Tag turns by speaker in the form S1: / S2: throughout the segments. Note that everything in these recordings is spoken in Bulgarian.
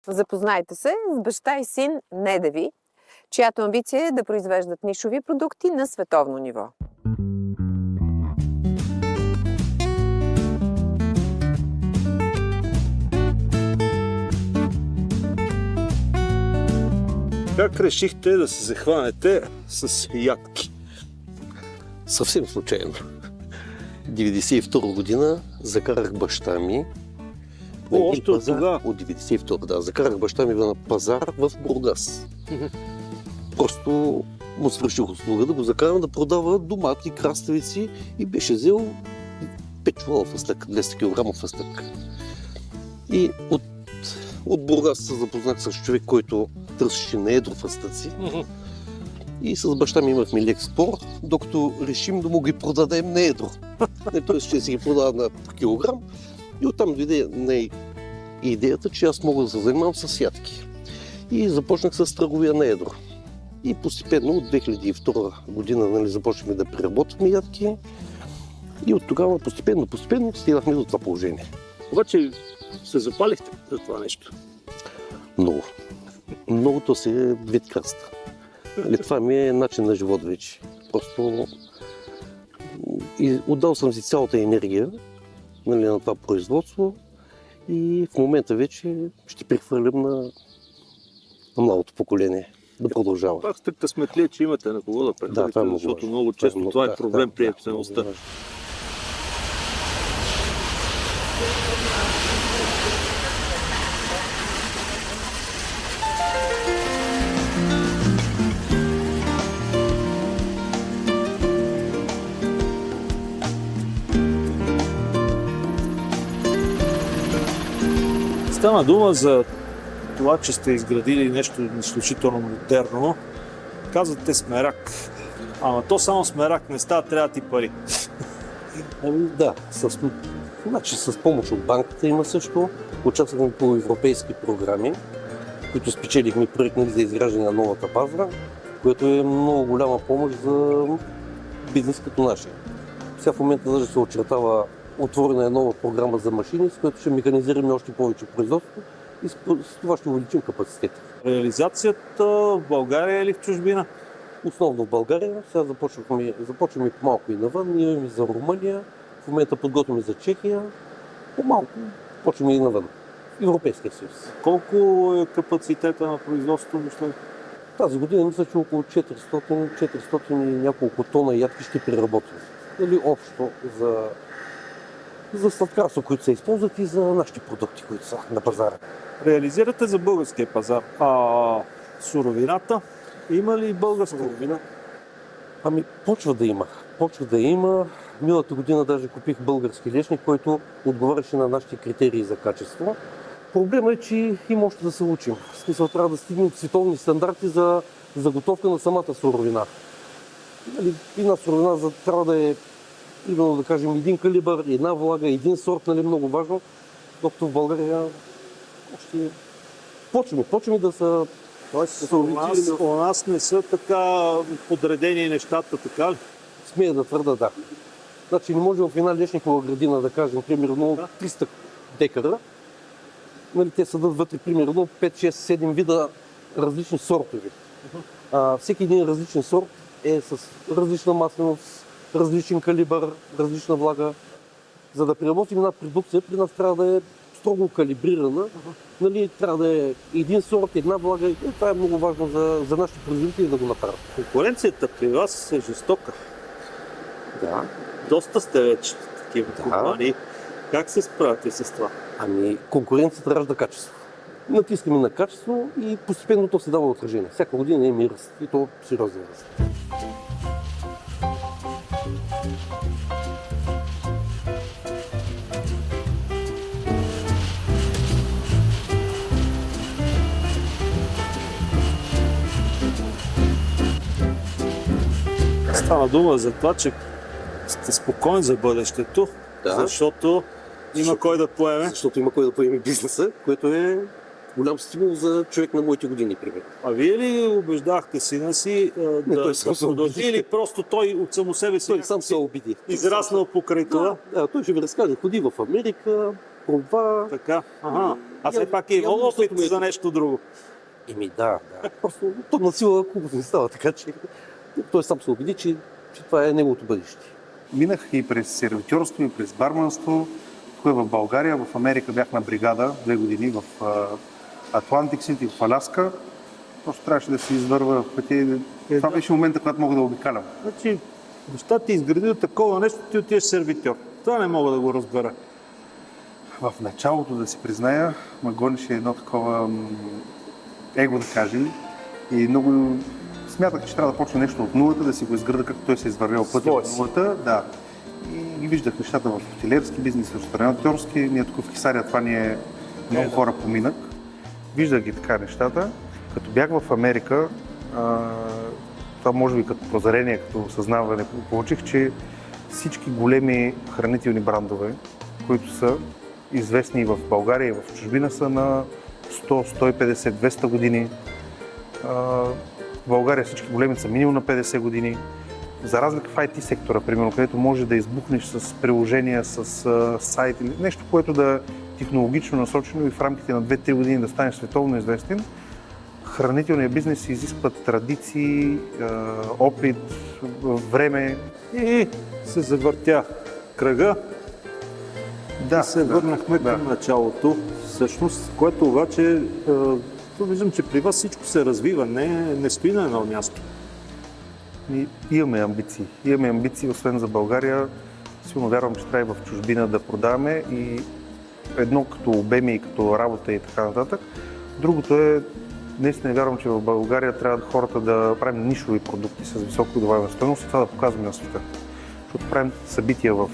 S1: Запознайте се с баща и син Недеви, чиято амбиция е да произвеждат нишови продукти на световно ниво.
S2: Как решихте да се захванете с ядки?
S3: Съвсем случайно. 1992 година закарах баща ми на един
S2: още от
S3: пазар.
S2: тогава?
S3: От 1992, да. Закарах баща ми на пазар в Бургас. Просто му свърших услуга да го закарам да продава домати, краставици и беше взел 5 чувала фъстък, 200 кг фъстък. И от Бургас се запознах с човек, който търсеше на едро фъстъци. И с баща ми имахме лек спор, докато решим да му ги продадем на едро. Той ще си ги продава на килограм. И оттам дойде идеята, че аз мога да се занимавам с ядки. И започнах с търговия на едро. И постепенно от 2002 година започнахме да преработваме ядки. И от тогава постепенно стигнахме до това положение.
S2: Обаче се запалихте за това нещо.
S3: Много. Многото си е вид краста. Това ми е начин на живот вече. Просто и отдал съм си цялата енергия на това производство и в момента вече ще прехвърлям на младото поколение да продължава.
S2: Пак сте късметли, че имате на кого да прехвърлите, защото много често това е проблем при ефтеността. Стана дума за това, че сте изградили нещо изключително модерно. Казвате смерак. Ама то само смерак не става, трябва ти пари.
S3: Да, с помощ от банката има също. Участвахме по европейски програми, които спечелихме проект за изграждане на новата база, което е много голяма помощ за бизнес като нашия. Сега в момента даже се очертава отворена е нова програма за машини, с която ще механизираме още повече производство и с това ще увеличим капацитета.
S2: Реализацията в България или в чужбина?
S3: Основно в България. Сега започваме по-малко и навън. Ние имаме за Румъния, в момента подготвяме за Чехия. По-малко почваме и навън. Европейския съюз.
S2: Колко е капацитета на производството?
S3: Тази година мисля, че около 400 и няколко тона ядки ще преработим. Общо за сладкарство, които се използват и за нашите продукти, които са на пазара.
S2: Реализирате за българския пазар. Суровината? Има ли българска суровина?
S3: Почва да има. Миналата година даже купих български лешник, който отговаряше на нашите критерии за качество. Проблемът е, че има още да се учим. В смисъл, трябва да стигнем световни стандарти за заготовка на самата суровина. Една суровина трябва да е, примерно да кажем, един калибър, една влага, един сорт, много важно, докато в България още почваме да са...
S2: У нас не са така подредени нещата, така ли?
S3: Смея да твърда, да. Значи не може в една лешникова градина, да кажем, примерно 300 декара. Те съдат вътре, примерно 5, 6, 7 вида различни сортови. Всеки един различен сорт е с различна масленост, различен калибър, различна влага. За да преработим една продукция, при нас трябва да е строго калибрирана. Трябва да е един сорт, една влага. И това е много важно за нашите производители да го направят.
S2: Конкуренцията при вас е жестока.
S3: Да.
S2: Доста сте вече такива компании. Как се справяте с това?
S3: Конкуренцията ражда качество. Натискаме на качество и постепенно то се дава отражение. Всяка година има и ръст. И то сериозен ръст.
S2: Стана дума за това, че сте спокоен за бъдещето, защото има кой да поеме.
S3: Защото има кой да поеме бизнеса, което е голям стимул за човек на моите години, примерно.
S2: А вие ли убеждахте сина си да продължи или просто той от само себе си
S3: той сам се обиди.
S2: Израснал покрай това?
S3: Да, той ще ви разкаже. Ходи в Америка, Това...
S2: Така, ага. А все пак е
S3: Явно
S2: имало опит
S3: защото ми е-
S2: за нещо друго.
S3: Да. Просто то на сила хубаво не става, така че той сам се убеди, че това е неговото бъдеще.
S4: Минах и през сервитьорство, и през барманство. Тук в България, в Америка бях на бригада 2 години в Атлантик Сити, в Аляска. Просто трябваше да се извърва в пъти. Това беше момента, когато мога да обикалям.
S2: Значи, баща ти изградил такова нещо, ти отиваш сервитьор. Това не мога да го разбера.
S4: В началото, да си призная, ме гонеше едно такова его, да кажем. И много смятах, че трябва да почна нещо от нулата, да си го изграда, както той се е извървял пътя
S2: Своя
S4: от
S2: си.
S4: нулата. Да. И ги виждах нещата в хотелиерски бизнес, в ресторантьорски. Ние тук в Хисария, това ни е много хора поминък. Виждах ги така нещата. Като бях в Америка, това може би като прозрение, като съзнаване получих, че всички големи хранителни брандове, които са известни и в България, и в чужбина, са на 100, 150, 200 години. В България всички големи са минимум на 50 години. За разлика в IT сектора, примерно, където може да избухнеш с приложения, с сайт или нещо, което да е технологично насочено и в рамките на 2-3 години да станеш световно известен, хранителният бизнес изисква традиции, опит, време.
S2: И се завъртя кръга
S4: Да,
S2: и се върнахме към началото. Всъщност, което обаче, виждам, че при вас всичко се развива, не стои на едно място.
S4: И имаме амбиции. Имаме амбиции, освен за България. Силно вярвам, че трябва и в чужбина да продаваме и едно като обеми и като работа и така нататък. Другото е, наистина вярвам, че в България трябва хората да правим нишови продукти с високо добавена стойност и това да показваме на света. Защото правим събития в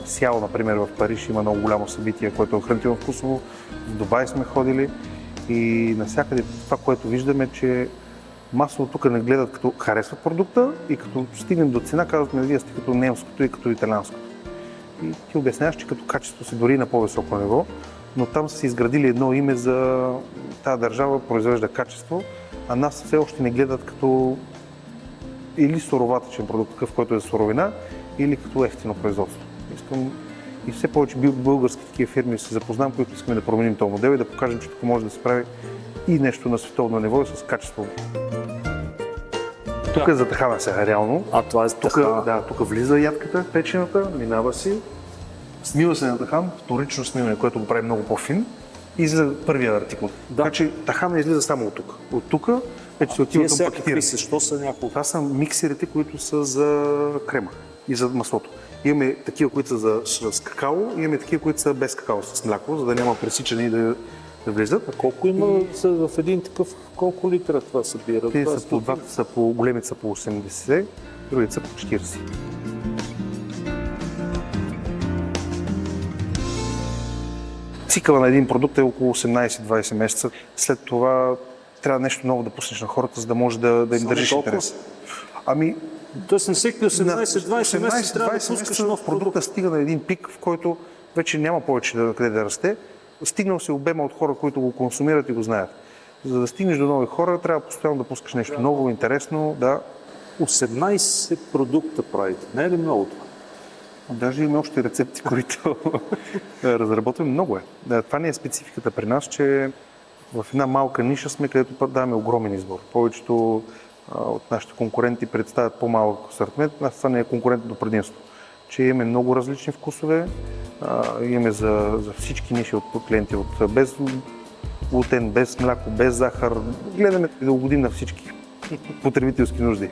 S4: Сяо, например, в Париж има много голямо събитие, което е хранително вкусово. В Дубай сме ходили и навсякъде това, което виждаме, че масово тук не гледат като харесват продукта и като стигнем до цена, казват, вие сте като немското и като италианското. И ти обясняваш, че като качество си дори на по-високо ниво, но там са си изградили едно име за тази държава, произвежда качество, а нас все още не гледат като или суроватъчен продукт, такъв, който е суровина, или като ефтино производство. Искам и все повече български такива фирми се запознам, които искаме да променим този модел и да покажем, че тук може да се прави и нещо на световно ниво и с качество. Тук е за тахана сега, реално.
S2: А това е
S4: Тук влиза ядката, печената, минава си, смива се на тахан, вторично смиване, което го прави много по-фин и за първия артикул. Така че тахана излиза само от тук. От тук вече се отива към пакетиране.
S2: Защо са няколко?
S4: Това са миксерите, които са за крема и за маслото. Имаме такива, които са с какао, имаме такива, които са без какао, с мляко, за да няма пресичане и да влизат.
S2: А колко има в един такъв, колко литра това събира?
S4: Те са по големите са по 80, другите са по 40. Цикъла на един продукт е около 18-20 месеца. След това трябва нещо ново да пуснеш на хората, за да може да им държиш интерес.
S2: Тоест на всеки 18-20 месеца трябва да пускаш нов
S4: продукта стига на един пик, в който вече няма повече къде да расте. Стигнал се обема от хора, които го консумират и го знаят. За да стигнеш до нови хора, трябва постоянно да пускаш нещо ново, интересно, да.
S2: 18 продукта правите. Не е ли много това?
S4: Даже има още рецепти, които разработваме. Много е. Това не е спецификата при нас, че в една малка ниша сме, където даваме огромен избор. Повечето от нашите конкуренти представят по-малък асортимент. Това не е конкурентно предимство. Че имаме много различни вкусове, имаме за всички ниши от клиенти, от без глутен, без мляко, без захар. Гледаме да угодим на всички потребителски нужди.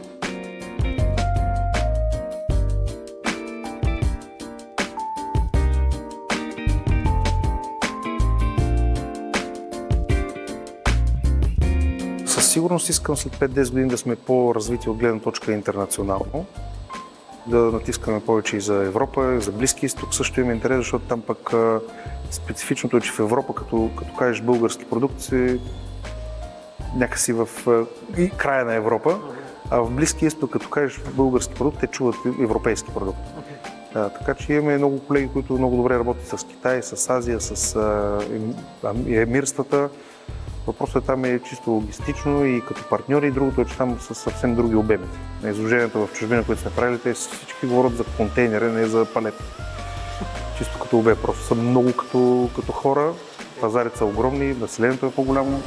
S4: Със сигурност искам след 5-10 години да сме по-развити от гледна точка интернационално. Да натискаме повече и за Европа, и за Близки изток също има интерес, защото там пък специфичното е, че в Европа, като кажеш български продукт, си някакси в края на Европа, а в Близки изток, като кажеш български продукт, те чуват европейски продукт. Така че имаме много колеги, които много добре работят с Китай, с Азия, с емирствата. Въпросът там е чисто логистично и като партньори, и другото е, че там са съвсем други обеми. На изложенията в чужбина, които сме правили, те всички говорят за контейнери, не за палет. Чисто като ТУБ, просто са много като хора, пазарите са огромни, населението е по-голямо.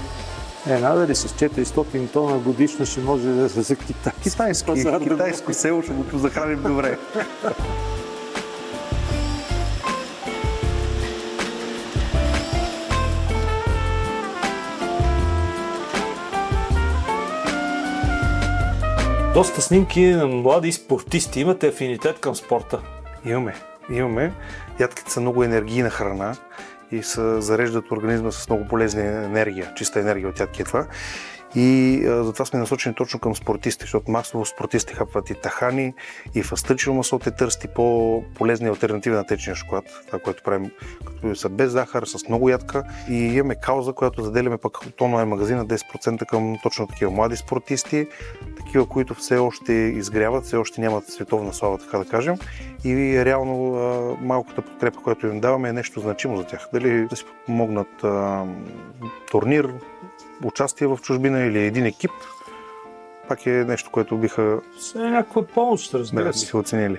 S2: Надали с 400 тона годишно ще може да се за
S4: Китайско село ще го захраним добре.
S2: Доста снимки на млади спортисти. Имате афинитет към спорта?
S4: Имаме. Ядките са много енергийна храна и се зареждат организма с много полезна енергия, чиста енергия от ядки това. И затова сме насочени точно към спортисти, защото масово спортисти хапват и тахани, и фастъчено масло, те търсят и по-полезни алтернативи на течния шоколад. Това, което правим, като са без захар, с много ядка. И имаме кауза, която заделяме пък от онлайн магазина 10% към точно такива млади спортисти, такива, които все още изгряват, все още нямат световна слава, така да кажем. И реално малката подкрепа, която им даваме, е нещо значимо за тях. Дали да си помогнат турнир, участие в чужбина или един екип, пак е нещо, което биха
S2: Все някаква помощ, разбира
S4: да
S2: се.
S4: си оценили.